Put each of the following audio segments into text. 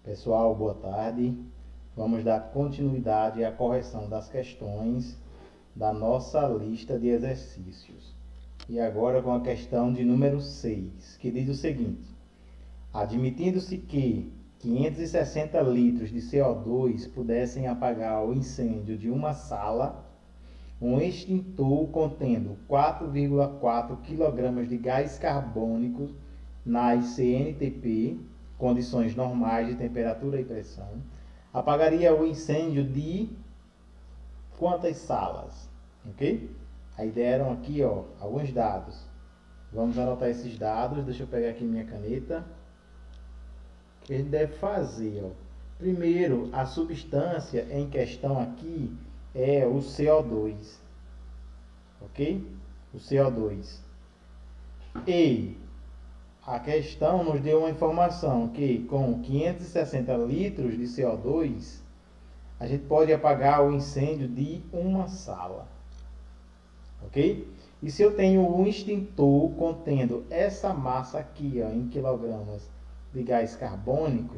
Pessoal, boa tarde. Vamos dar continuidade à correção das questões da nossa lista de exercícios. E agora com a questão de número 6, que diz o seguinte: admitindo-se que 560 litros de CO2 pudessem apagar o incêndio de uma sala, um extintor contendo 4,4 kg de gás carbônico nas CNTP, condições normais de temperatura e pressão, apagaria o incêndio de quantas salas? Ok? Aí deram aqui, alguns dados. Vamos anotar esses dados. Deixa eu pegar aqui minha caneta. O que a gente deve fazer? Primeiro, a substância em questão aqui é o CO2. Ok? O CO2. E a questão nos deu uma informação que com 560 litros de CO2, a gente pode apagar o incêndio de uma sala. Ok? E se eu tenho um extintor contendo essa massa aqui, em quilogramas de gás carbônico,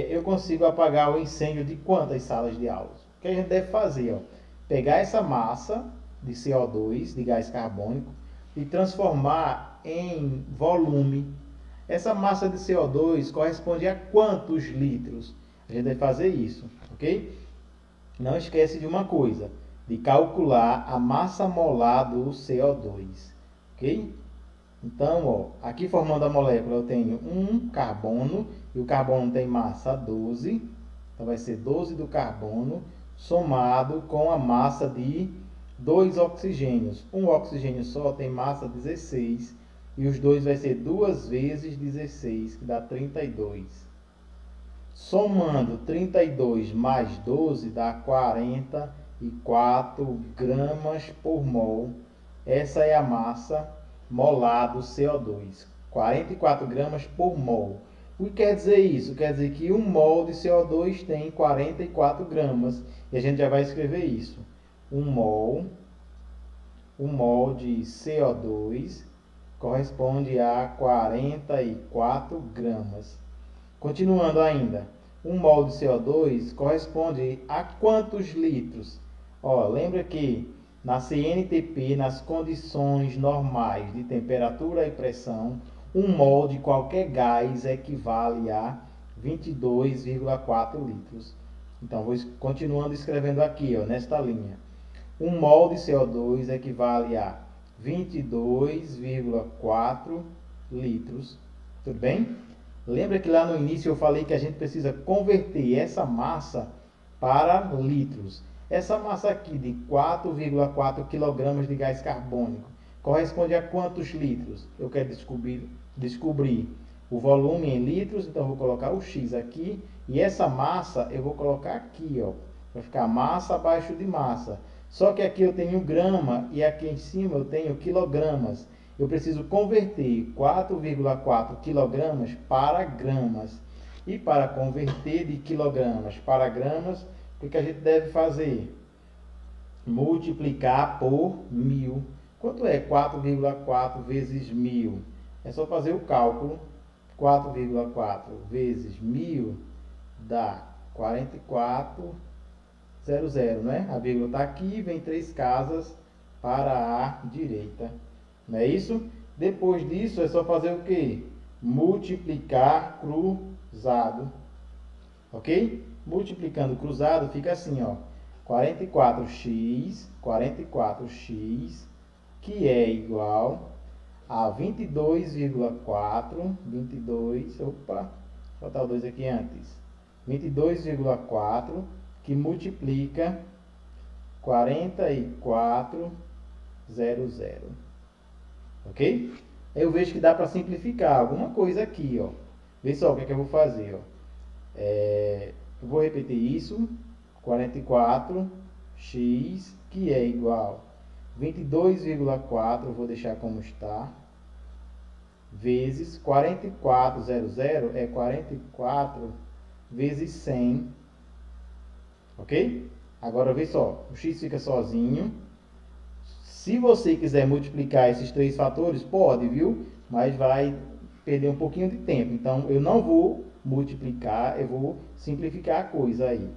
eu consigo apagar o incêndio de quantas salas de aula? O que a gente deve fazer? Pegar essa massa de CO2, de gás carbônico, e transformar em volume. Essa massa de CO2 corresponde a quantos litros? A gente deve fazer isso, ok? Não esquece de uma coisa, de calcular a massa molar do CO2, ok? Então, aqui formando a molécula eu tenho um carbono, e o carbono tem massa 12, então vai ser 12 do carbono, somado com a massa de 2 oxigênios. Um oxigênio só tem massa 16, e os dois vai ser 2 vezes 16, que dá 32. Somando 32 mais 12 dá 44 gramas por mol. Essa é a massa molar do CO2. 44 gramas por mol. O que quer dizer isso? Quer dizer que 1 mol de CO2 tem 44 gramas. E a gente já vai escrever isso. 1 mol de CO2 corresponde a 44 gramas. Continuando ainda, 1 mol de CO2 corresponde a quantos litros? Lembra que na CNTP, nas condições normais de temperatura e pressão, 1 mol de qualquer gás equivale a 22,4 litros. Então, vou continuando escrevendo aqui, nesta linha. 1 mol de CO2 equivale a 22,4 litros. Tudo bem? Lembra que lá no início eu falei que a gente precisa converter essa massa para litros. Essa massa aqui de 4,4 kg de gás carbônico corresponde a quantos litros? Eu quero descobrir o volume em litros, então eu vou colocar o X aqui. E essa massa eu vou colocar aqui, vai ficar massa abaixo de massa. Só que aqui eu tenho grama e aqui em cima eu tenho quilogramas. Eu preciso converter 4,4 kg para gramas. E para converter de quilogramas para gramas, o que a gente deve fazer? Multiplicar por 1000. Quanto é 4,4 vezes 1000? É só fazer o cálculo. 4,4 vezes 1000 dá 44,00, não é? A vírgula está aqui, vem 3 casas para a direita. Não é isso? Depois disso, é só fazer o quê? Multiplicar cruzado. Ok? Multiplicando cruzado, fica assim, 44x, que é igual a 22,4, botar o 2 aqui antes. 22,4, que multiplica 44,00. Ok? Eu vejo que dá para simplificar alguma coisa aqui, Vê só o que é que eu vou fazer, eu vou repetir isso. 44x, que é igual 22,4, vou deixar como está, vezes 44,00 é 44 vezes 100. Ok? Agora vê só, o x fica sozinho. Se você quiser multiplicar esses 3 fatores, pode, viu? Mas vai perder um pouquinho de tempo. Então, eu não vou multiplicar, eu vou simplificar a coisa aí.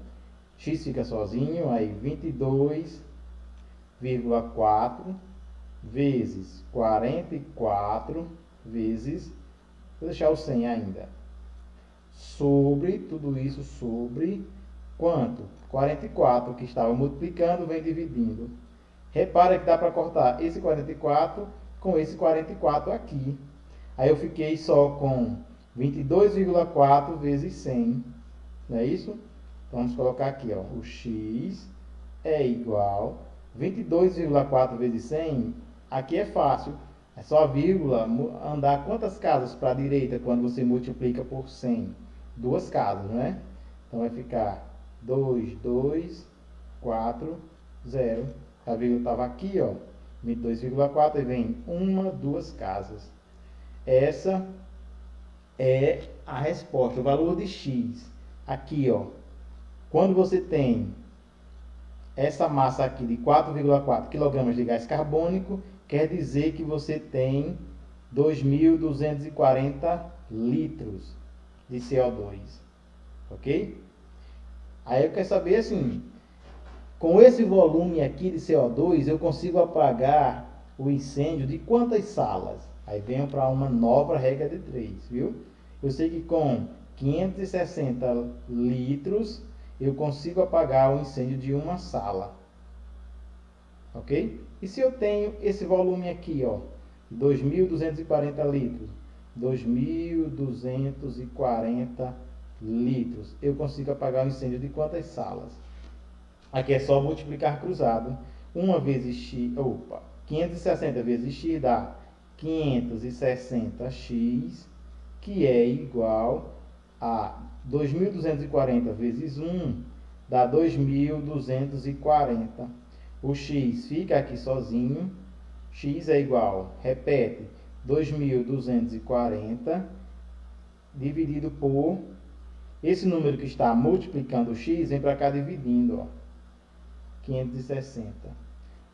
X fica sozinho, aí 22,4 vezes 44 vezes, vou deixar o 100 ainda, sobre, tudo isso sobre, quanto? 44, que estava multiplicando, vem dividindo. Repara que dá para cortar esse 44 com esse 44 aqui. Aí eu fiquei só com 22,4 vezes 100, não é isso? Então, vamos colocar aqui, ó, o x é igual 22,4 vezes 100, aqui é fácil, é só a vírgula andar quantas casas para a direita quando você multiplica por 100? 2 casas, não é? Então, vai ficar 2, 2, 4, 0. A vírgula estava aqui, ó, 22,4, e vem 1, 2 casas. Essa é a resposta, o valor de x. Aqui, ó, quando você tem essa massa aqui de 4,4 kg de gás carbônico, quer dizer que você tem 2.240 litros de CO2, ok? Aí eu quero saber assim, com esse volume aqui de CO2, eu consigo apagar o incêndio de quantas salas? Aí venho para uma nova regra de 3, viu? Eu sei que com 560 litros, eu consigo apagar o incêndio de uma sala. Ok? E se eu tenho esse volume aqui, ó, 2.240 litros, 2.240 litros, eu consigo apagar o incêndio de quantas salas? Aqui é só multiplicar cruzado. 1 vezes x, 560 vezes x dá 560x, que é igual a 2.240 vezes 1, dá 2.240. O x fica aqui sozinho. X é igual, repete, 2.240 dividido por... Esse número que está multiplicando o x, vem para cá dividindo, ó, 560.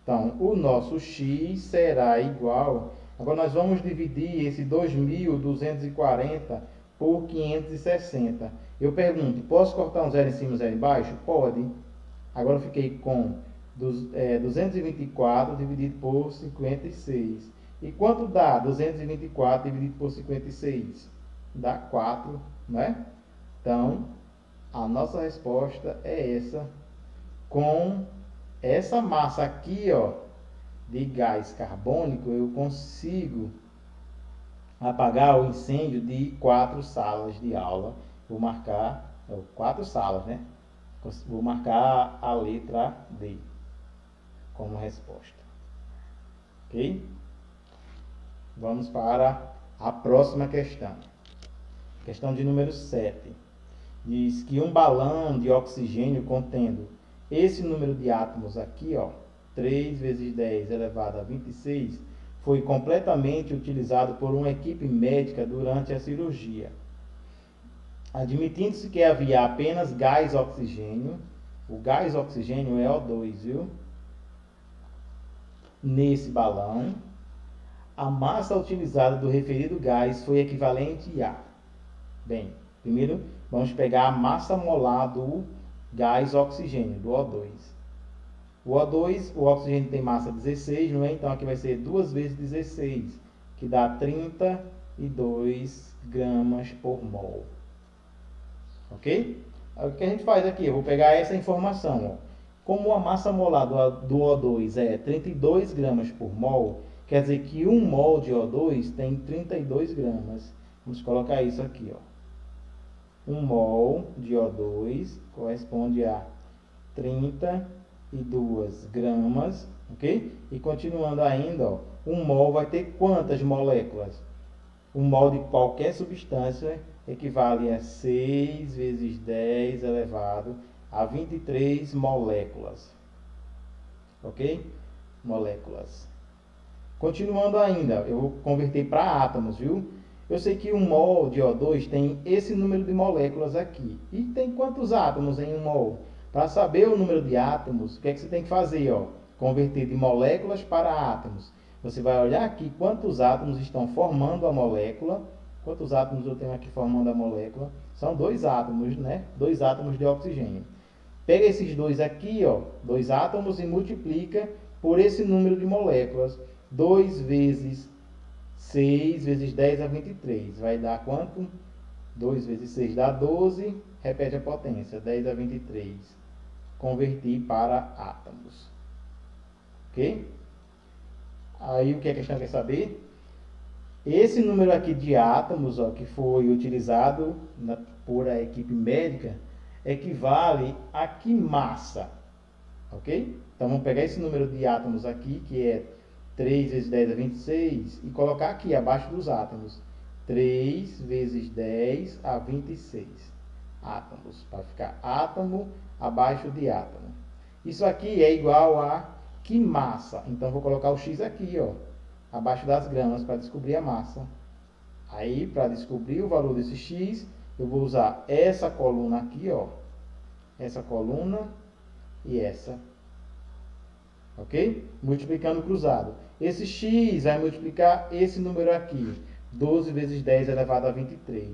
Então, o nosso x será igual... Agora, nós vamos dividir esse 2.240 por 560. Eu pergunto, posso cortar um zero em cima e um zero embaixo? Pode. Agora, eu fiquei com 224 dividido por 56. E quanto dá 224 dividido por 56? Dá 4, né? Então, a nossa resposta é essa. Com essa massa aqui, ó, de gás carbônico, eu consigo apagar o incêndio de 4 salas de aula. Vou marcar 4 salas, né? Vou marcar a letra D como resposta. Ok? Vamos para a próxima questão. Questão de número 7. Diz que um balão de oxigênio contendo esse número de átomos aqui, ó, 3 vezes 10 elevado a 26, foi completamente utilizado por uma equipe médica durante a cirurgia. Admitindo-se que havia apenas gás oxigênio, o gás oxigênio é O2, viu? Nesse balão, a massa utilizada do referido gás foi equivalente a... Bem, primeiro vamos pegar a massa molar do gás oxigênio, do O2. O O2, o oxigênio tem massa 16, não é? Então aqui vai ser 2 vezes 16, que dá 32 gramas por mol. Ok? O que a gente faz aqui? Eu vou pegar essa informação, ó. Como a massa molar do O2 é 32 gramas por mol, quer dizer que 1 mol de O2 tem 32 gramas. Vamos colocar isso aqui, ó. 1 mol de O2 corresponde a 32 gramas, ok? E continuando ainda, ó, 1 mol vai ter quantas moléculas? 1 mol de qualquer substância equivale a 6 vezes 10 elevado a 23 moléculas. Ok? Moléculas. Continuando ainda, eu vou converter para átomos, viu? Eu sei que 1 mol de O2 tem esse número de moléculas aqui. E tem quantos átomos em 1 mol? Para saber o número de átomos, o que é que você tem que fazer? Ó? Converter de moléculas para átomos. Você vai olhar aqui quantos átomos estão formando a molécula. Quantos átomos eu tenho aqui formando a molécula? São 2 átomos, né? 2 átomos de oxigênio. Pega esses dois aqui, ó, 2 átomos, e multiplica por esse número de moléculas. 2 vezes 6 vezes 10 a 23. Vai dar quanto? 2 vezes 6 dá 12. Repete a potência. 10 a 23. Convertir para átomos. Ok? Aí o que a questão quer saber? Esse número aqui de átomos, ó, que foi utilizado por a equipe médica, equivale a que massa? Ok? Então vamos pegar esse número de átomos aqui, que é 3 vezes 10 a 26, e colocar aqui abaixo dos átomos. 3 vezes 10 a 26 átomos, para ficar átomo abaixo de átomo. Isso aqui é igual a que massa? Então vou colocar o X aqui, ó, abaixo das gramas, para descobrir a massa. Aí, para descobrir o valor desse X, eu vou usar essa coluna aqui, ó, essa coluna e essa. Ok? Multiplicando cruzado. Esse X vai multiplicar esse número aqui. 12 vezes 10 elevado a 23.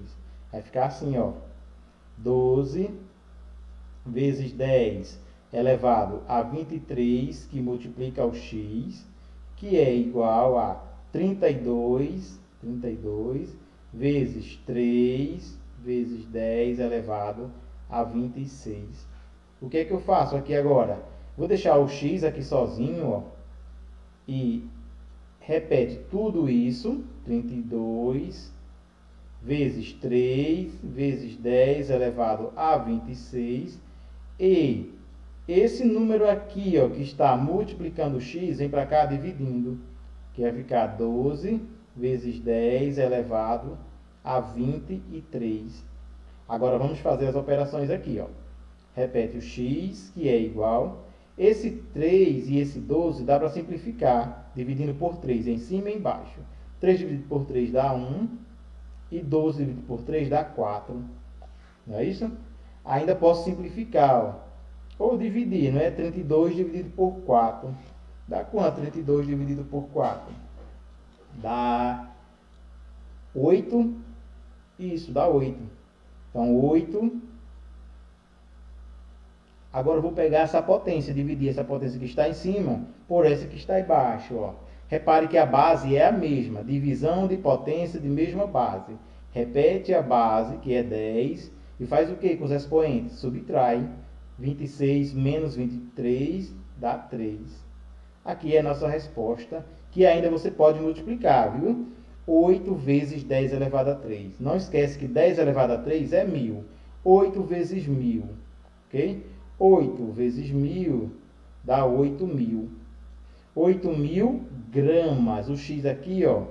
Vai ficar assim, ó. 12 vezes 10 elevado a 23, que multiplica o X, que é igual a 32 vezes 3 vezes 10 elevado a 26. O que é que eu faço aqui agora? Vou deixar o X aqui sozinho, ó, e repete tudo isso. 32 vezes 3 vezes 10 elevado a 26. E esse número aqui, ó, que está multiplicando o X, vem para cá dividindo, que vai ficar 12 vezes 10 elevado a 23. Agora vamos fazer as operações aqui, ó. Repete o X, que é igual. Esse 3 e esse 12 dá para simplificar, dividindo por 3 em cima e embaixo. 3 dividido por 3 dá 1, e 12 dividido por 3 dá 4. Não é isso? Ainda posso simplificar, ó, ou dividir, não é? 32 dividido por 4. Dá quanto 32 dividido por 4? Dá 8. Isso, dá 8. Então, 8. Agora eu vou pegar essa potência, dividir essa potência que está em cima por essa que está embaixo, ó. Repare que a base é a mesma, divisão de potência de mesma base. Repete a base, que é 10, e faz o que com os expoentes? Subtrai. 26 menos 23 dá 3. Aqui é a nossa resposta, que ainda você pode multiplicar, viu? 8 vezes 10 elevado a 3. Não esquece que 10 elevado a 3 é 1000. 8 vezes 1000, ok? 8 vezes 1000 dá 8.000. 8.000 gramas. O X aqui, ó,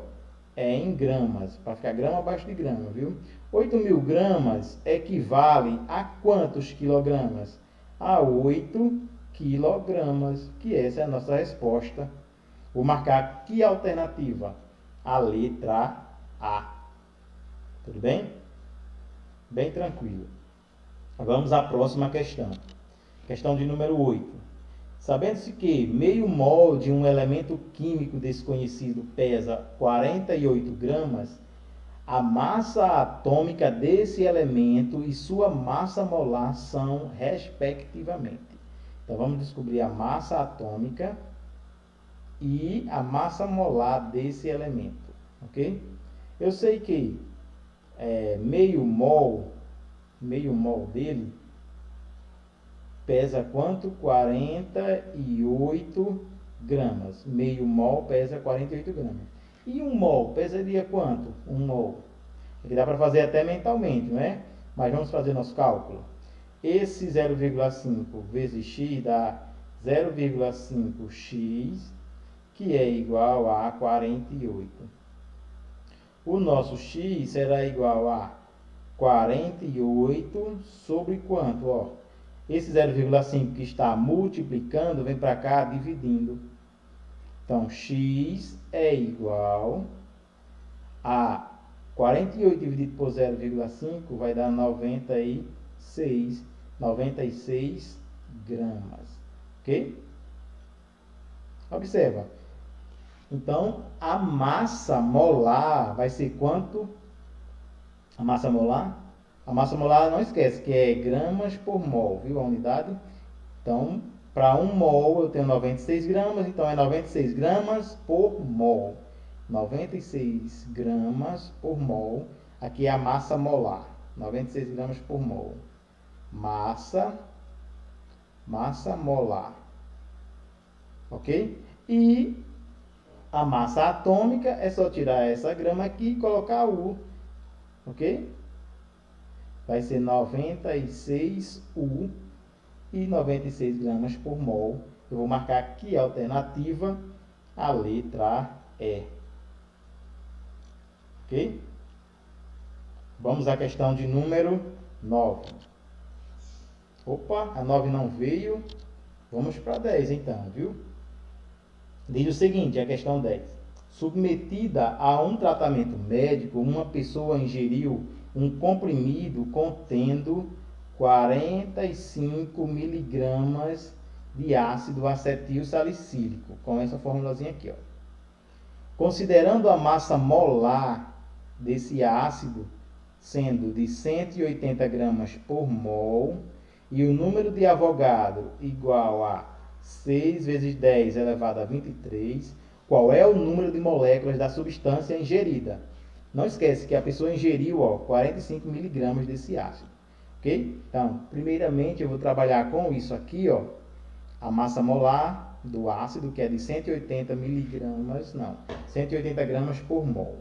é em gramas, para ficar grama abaixo de grama, viu? 8.000 gramas equivale a quantos quilogramas? A 8 quilogramas, que essa é a nossa resposta. Vou marcar que alternativa? A letra A. Tudo bem? Bem tranquilo. Vamos à próxima questão. Questão de número 8. Sabendo-se que meio mol de um elemento químico desconhecido pesa 48 gramas, a massa atômica desse elemento e sua massa molar são, respectivamente. Então, vamos descobrir a massa atômica e a massa molar desse elemento, ok? Eu sei que meio mol dele pesa quanto? 48 gramas. Meio mol pesa 48 gramas. E um mol pesaria quanto? Um mol. Aqui dá para fazer até mentalmente, não é? Mas vamos fazer nosso cálculo. Esse 0,5 vezes x dá 0,5x, que é igual a 48. O nosso x será igual a 48 sobre quanto? Ó, esse 0,5 que está multiplicando, vem para cá dividindo. Então, x é igual a 48 dividido por 0,5 vai dar 96 gramas. Ok? Observa. Então, a massa molar vai ser quanto? a massa molar. A massa molar, não esquece que é gramas por mol, viu? A unidade. Então, para 1 mol eu tenho 96 gramas, então é 96 gramas por mol. 96 gramas por mol. Aqui é a massa molar. 96 gramas por mol. Massa molar. Ok? E a massa atômica é só tirar essa grama aqui e colocar U. Ok? Vai ser 96 U e 96 gramas por mol. Eu vou marcar aqui a alternativa, a letra E. Ok? Vamos à questão de número 9. Opa, a 9 não veio. Vamos para a 10 então, viu? Diz o seguinte, a questão 10. Submetida a um tratamento médico, uma pessoa ingeriu um comprimido contendo 45 miligramas de ácido acetil salicílico, com essa formulazinha aqui, ó. Considerando a massa molar desse ácido sendo de 180 gramas por mol e o número de Avogadro igual a 6 vezes 10 elevado a 23, qual é o número de moléculas da substância ingerida? Não esquece que a pessoa ingeriu 45 miligramas desse ácido. Ok? Então, primeiramente eu vou trabalhar com isso aqui, ó, a massa molar do ácido, que é de 180 miligramas, não, 180 gramas por mol.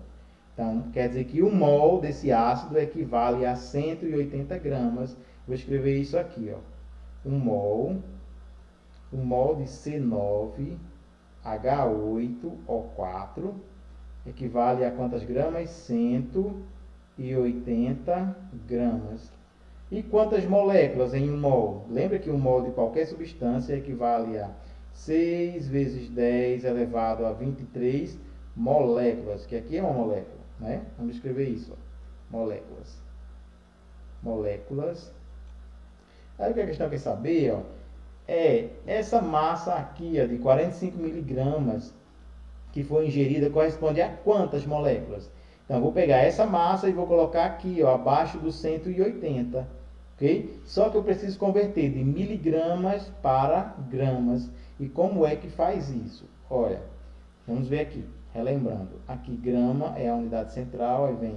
Então, quer dizer que 1 mol desse ácido equivale a 180 gramas. Vou escrever isso aqui, ó. 1 mol de C9H8O4 equivale a quantas gramas? 180 gramas. E quantas moléculas em 1 mol? Lembra que 1 mol de qualquer substância equivale a 6 vezes 10 elevado a 23 moléculas, que aqui é uma molécula, né? Vamos escrever isso, ó. Moléculas. Aí o que a questão quer saber, ó, é essa massa aqui, ó, de 45 miligramas que foi ingerida corresponde a quantas moléculas? Então, eu vou pegar essa massa e vou colocar aqui, ó, abaixo do 180, ok? Só que eu preciso converter de miligramas para gramas. E como é que faz isso? Olha, vamos ver aqui, relembrando. Aqui, grama é a unidade central, aí vem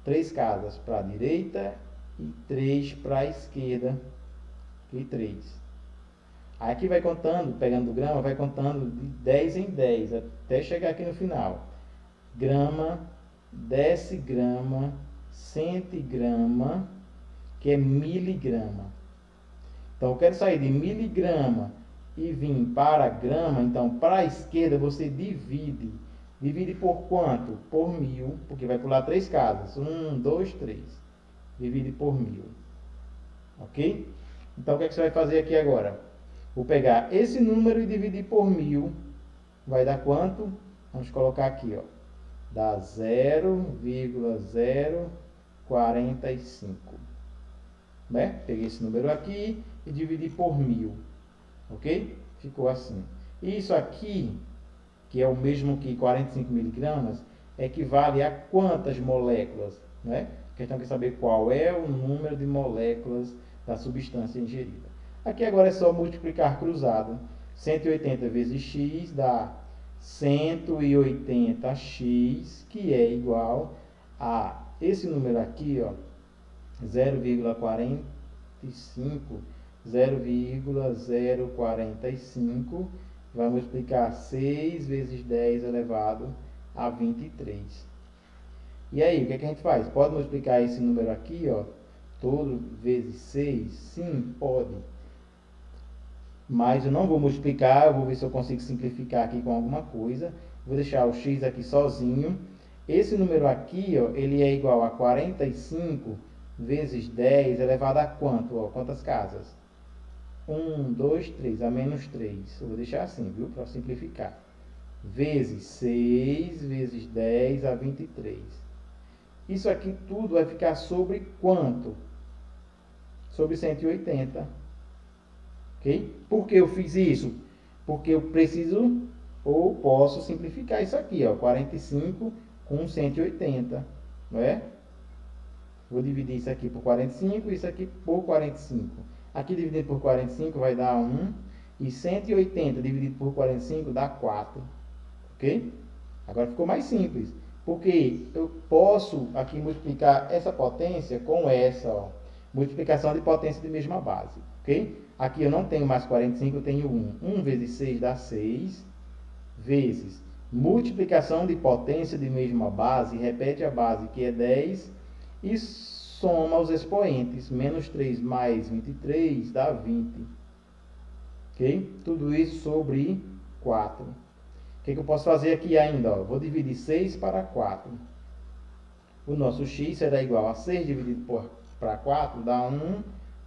3 casas para a direita e 3 para a esquerda, e 3. Aqui vai contando, pegando o grama, vai contando de 10 em 10, até chegar aqui no final. Grama, decigrama, centigrama, que é miligrama. Então, eu quero sair de miligrama e vir para grama. Então, para a esquerda, você divide. Divide por quanto? Por 1000, porque vai pular 3 casas. 1, 2, 3. Divide por 1000. Ok? Então, o que é que você vai fazer aqui agora? Vou pegar esse número e dividir por 1000. Vai dar quanto? Vamos colocar aqui, ó. Dá 0,045. Né? Peguei esse número aqui e dividi por 1000. Ok? Ficou assim. Isso aqui, que é o mesmo que 45 miligramas, equivale a quantas moléculas? Né? A questão quer saber qual é o número de moléculas da substância ingerida. Aqui agora é só multiplicar cruzado. 180 vezes x dá 180x, que é igual a esse número aqui, ó, 0,45, 0,045, vai multiplicar 6 vezes 10 elevado a 23. E aí, o que é que a gente faz? Pode multiplicar esse número aqui, ó, todo vezes 6? Sim, pode. Mas eu não vou multiplicar, eu vou ver se eu consigo simplificar aqui com alguma coisa. Vou deixar o x aqui sozinho. Esse número aqui, ó, ele é igual a 45 vezes 10 elevado a quanto? Ó, quantas casas? 1, 2, 3, a menos 3. Eu vou deixar assim, viu? Para simplificar. Vezes 6 vezes 10 a 23. Isso aqui tudo vai ficar sobre quanto? Sobre 180. Okay? Por que eu fiz isso? Porque eu preciso ou posso simplificar isso aqui, ó, 45 com 180, não é? Vou dividir isso aqui por 45 e isso aqui por 45. Aqui dividido por 45 vai dar 1. E 180 dividido por 45 dá 4. Ok? Agora ficou mais simples. Porque eu posso aqui multiplicar essa potência com essa, ó. Multiplicação de potência de mesma base. Ok? Aqui eu não tenho mais 45, eu tenho 1. 1 vezes 6 dá 6. Vezes multiplicação de potência de mesma base, repete a base que é 10 e soma os expoentes. Menos 3 mais 23 dá 20. Ok? Tudo isso sobre 4. O que eu posso fazer aqui ainda? Ó? Vou dividir 6 para 4. O nosso x será igual a 6 dividido para 4 dá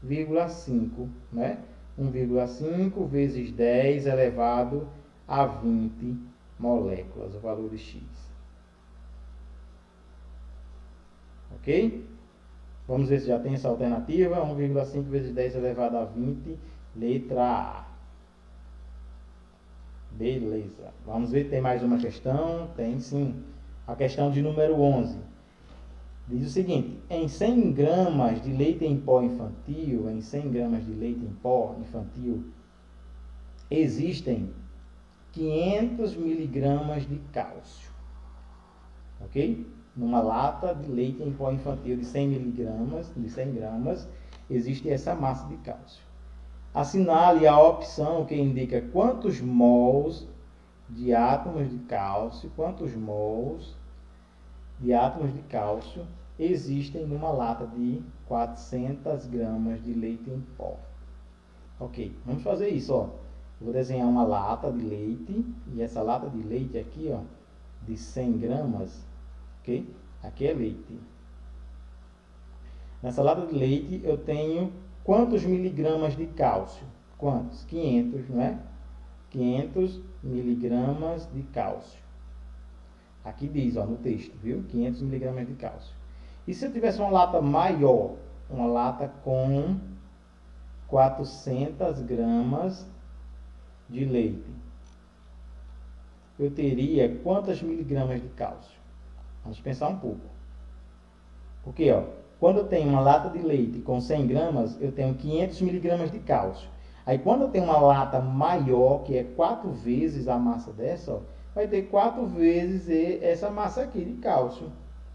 1,5. Né? 1,5 vezes 10 elevado a 20 moléculas, o valor de x. Ok? Vamos ver se já tem essa alternativa. 1,5 vezes 10 elevado a 20, letra A. Beleza. Vamos ver, tem mais uma questão? Tem sim. A questão de número 11. Diz o seguinte: em 100 gramas de leite em pó infantil, existem 500 miligramas de cálcio. Ok? Numa lata de leite em pó infantil de 100 gramas, existe essa massa de cálcio. Assinale a opção que indica quantos mols de átomos de cálcio, existem numa lata de 400 gramas de leite em pó. Ok, vamos fazer isso, ó. Vou desenhar uma lata de leite, e essa lata de leite aqui, ó, de 100 gramas, ok? Aqui é leite. Nessa lata de leite eu tenho quantos miligramas de cálcio? Quantos? 500, não é? 500 miligramas de cálcio. Aqui diz, ó, no texto, viu? 500 miligramas de cálcio. E se eu tivesse uma lata maior, uma lata com 400 gramas de leite, eu teria quantas miligramas de cálcio? Vamos pensar um pouco. Porque, ó, quando eu tenho uma lata de leite com 100 gramas, eu tenho 500 miligramas de cálcio. Aí, quando eu tenho uma lata maior, que é 4 vezes a massa dessa, ó, vai ter 4 vezes essa massa aqui de cálcio.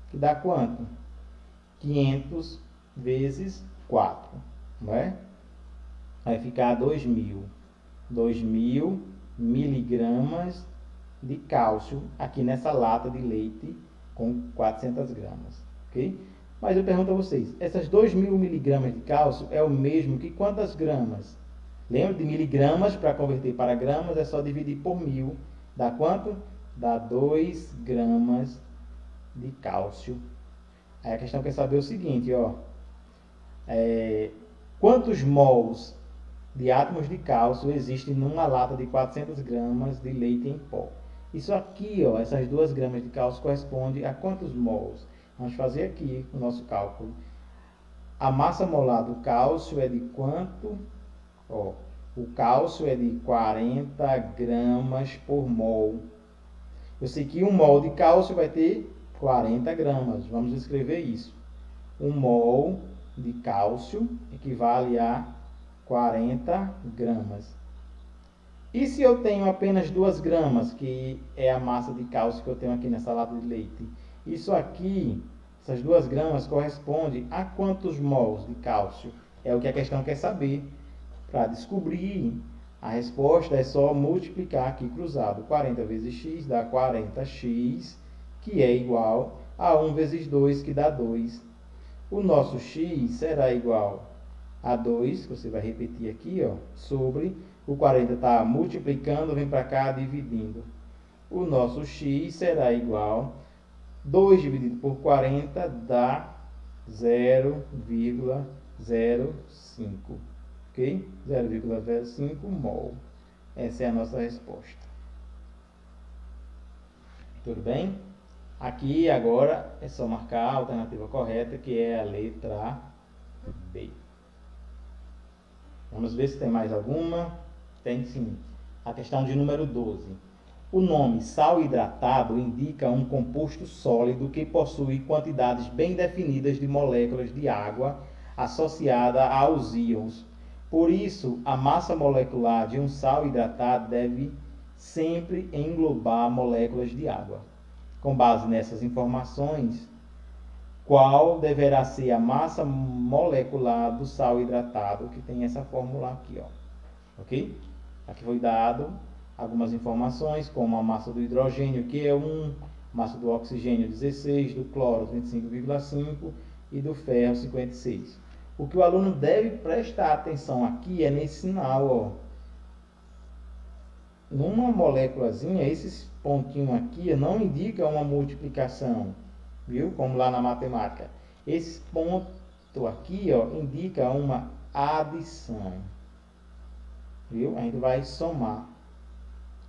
Que dá quanto? 500 vezes 4. Não é? Vai ficar 2.000. 2.000 miligramas de cálcio aqui nessa lata de leite com 400 gramas. Ok? Mas eu pergunto a vocês, essas 2.000 miligramas de cálcio é o mesmo que quantas gramas? Lembra de miligramas, para converter para gramas, é só dividir por 1.000. Dá quanto? Dá 2 gramas de cálcio. Aí a questão quer saber o seguinte, ó. Quantos mols de átomos de cálcio existem numa lata de 400 gramas de leite em pó? Isso aqui, ó, essas 2 gramas de cálcio corresponde a quantos mols? Vamos fazer aqui o nosso cálculo. A massa molar do cálcio é de quanto? Ó, o cálcio é de 40 gramas por mol. Eu sei que 1 mol de cálcio vai ter 40 gramas. Vamos escrever isso. 1 mol de cálcio equivale a 40 gramas. E se eu tenho apenas 2 gramas, que é a massa de cálcio que eu tenho aqui nessa lata de leite? Isso aqui, essas 2 gramas, corresponde a quantos mols de cálcio? É o que a questão quer saber. Para descobrir a resposta é só multiplicar aqui cruzado. 40 vezes x dá 40x, que é igual a 1 vezes 2, que dá 2. O nosso x será igual a 2, que você vai repetir aqui, ó, sobre o 40 está multiplicando, vem para cá dividindo. O nosso x será igual a 2 dividido por 40 dá 0,05. Ok? 0,05 mol. Essa é a nossa resposta. Tudo bem? Aqui agora é só marcar a alternativa correta, que é a letra B. Vamos ver se tem mais alguma. Tem sim. A questão de número 12. O nome sal hidratado indica um composto sólido que possui quantidades bem definidas de moléculas de água associada aos íons. Por isso, a massa molecular de um sal hidratado deve sempre englobar moléculas de água. Com base nessas informações, qual deverá ser a massa molecular do sal hidratado, que tem essa fórmula aqui, ó. Ok? Aqui foi dado algumas informações, como a massa do hidrogênio, que é 1, massa do oxigênio 16, do cloro 25,5 e do ferro 56. O que o aluno deve prestar atenção aqui é nesse sinal, ó. Numa moléculazinha, esses pontinhos aqui não indicam uma multiplicação, viu? Como lá na matemática. Esse ponto aqui, ó, indica uma adição, viu? A gente vai somar,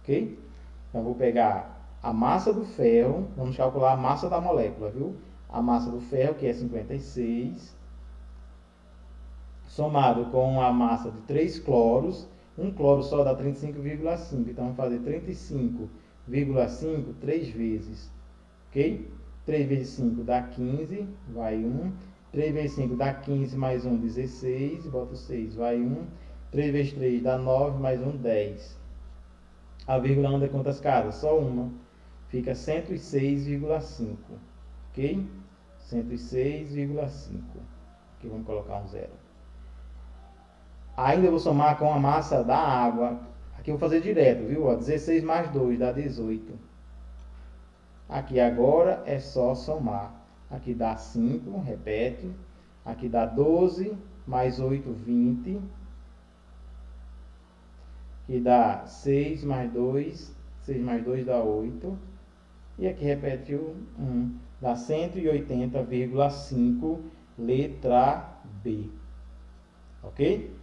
ok? Então, vou pegar a massa do ferro, vamos calcular a massa da molécula, viu? A massa do ferro, que é 56, somado com a massa de 3 cloros, um cloro só dá 35,5, então vamos fazer 35,5 3 vezes, ok? 3 vezes 5 dá 15, vai 1. 3 vezes 5 dá 15, mais 1, 16, bota 6, vai 1. 3 vezes 3 dá 9, mais 1, 10. A vírgula anda quantas casas? Só uma. Fica 106,5, ok? 106,5. Aqui vamos colocar um zero. Ainda vou somar com a massa da água. Aqui eu vou fazer direto, viu? 16 mais 2 dá 18. Aqui agora é só somar. Aqui dá 5, repete. Aqui dá 12, mais 8, 20. Aqui dá 6 mais 2, 6 mais 2 dá 8. E aqui repete o 1, dá 180,5, letra B. Ok?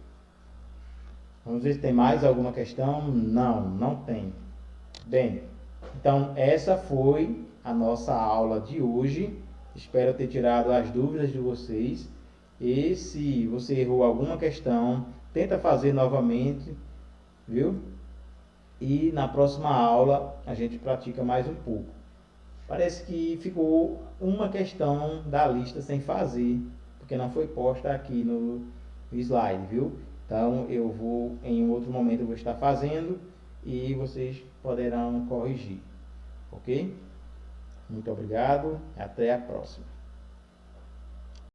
Vamos ver se tem mais alguma questão. Não tem. Bem, então essa foi a nossa aula de hoje. Espero ter tirado as dúvidas de vocês. E se você errou alguma questão, tenta fazer novamente, viu? E na próxima aula a gente pratica mais um pouco. Parece que ficou uma questão da lista sem fazer, porque não foi posta aqui no slide, viu? Então eu vou, em outro momento eu vou estar fazendo e vocês poderão corrigir, ok? Muito obrigado, até a próxima.